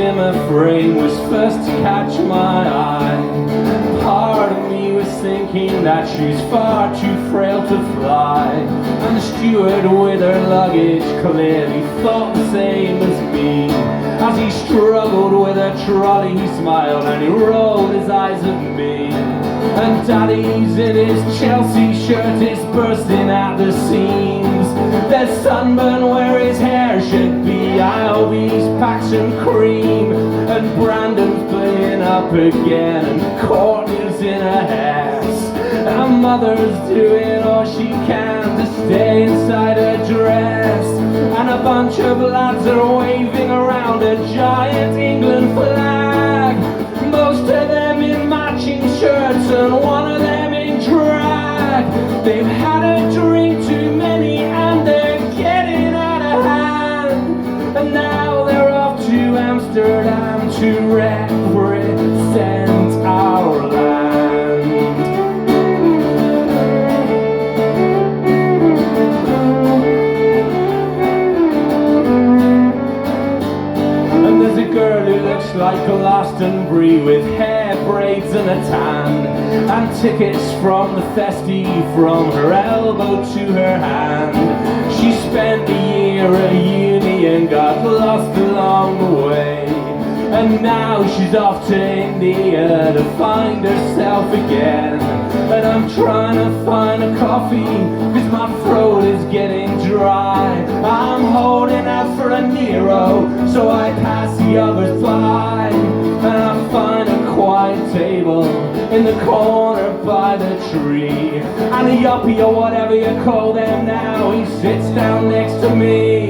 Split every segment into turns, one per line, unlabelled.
glimmer frame was first to catch my eye. Part of me was thinking that she's far too frail to fly, and the steward with her luggage clearly thought the same as me. As he struggled with her trolley, he smiled and he rolled his eyes at me. And Daddy's in his Chelsea shirt is bursting at the seams. There's sunburn where his hair should be. I hope he's packed some cream. And Brandon's playing up again, and Courtney's in her house. And Mother's doing all she can to stay inside her dress. And a bunch of lads are waving around a giant England flag. Most of them in matching shirts and one of them in drag. They've had a drink too many and they're getting out of hand. And now they're off to Amsterdam to represent our land. And there's a girl who looks like Glastonbury with hair, braids and a tan, and tickets from the festive from her elbow to her hand. She spent a year at uni and got lost along the way, and now she's off to India to find herself again. And I'm trying to find a coffee, cause my throat is getting dry. I'm holding out for a Nero, so I pass the others by. And I find a quiet table in the corner by the tree, and a yuppie or whatever you call them now, he sits down next to me.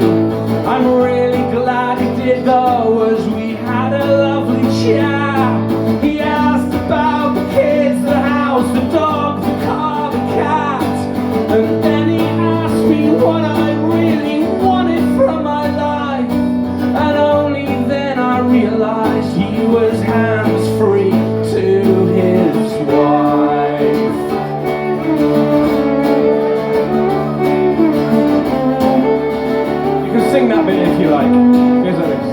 I'm really glad he did though, as we had a lovely chat. He asked about the kids, the house, the dog, the car, the cat. And then he asked me what I really wanted from my life. And only then I realized he was hands-free to his wife. You can sing that bit if you like. Goes like this.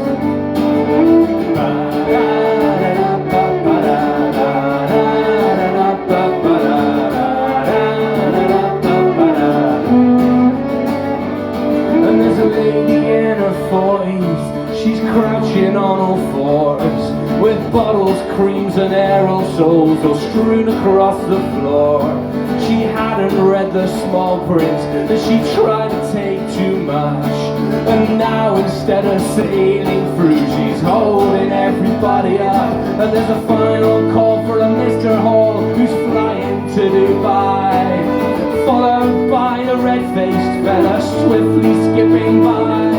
And there's a lady in her 40s, she's crouching on all fours, with bottles, creams and aerosols all strewn across the floor. She hadn't read the small print, and she tried to take too much. And now instead of sailing through, she's holding everybody up. And there's a final call for a Mr. Hall who's flying to Dubai, followed by a red-faced fella swiftly skipping by.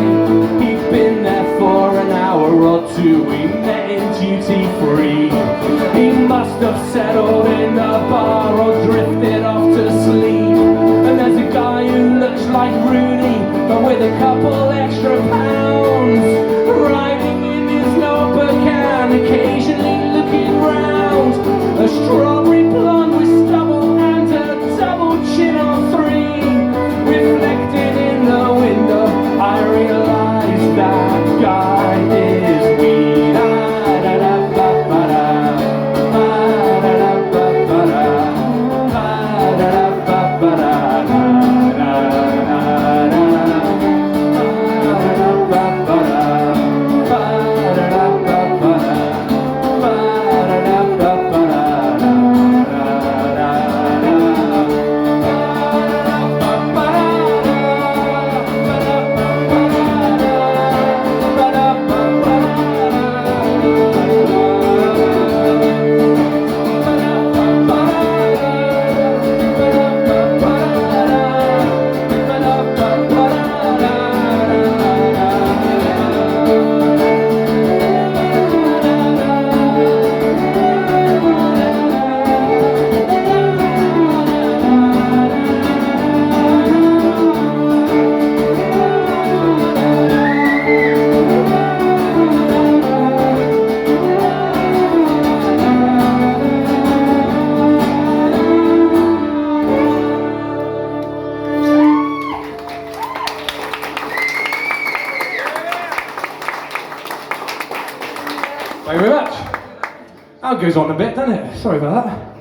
He'd been there for an hour or two, we met in duty-free. He must have settled in the bar or drifted off to sleep. And there's a guy who looks like Rooney, but with a couple extra pounds, riding in his notebook and occasionally looking round. A strawberry blonde with stubble and a double chin or three, reflected in the window, I realize that guy is me.
Thank you very much. That goes on a bit, doesn't it? Sorry about that.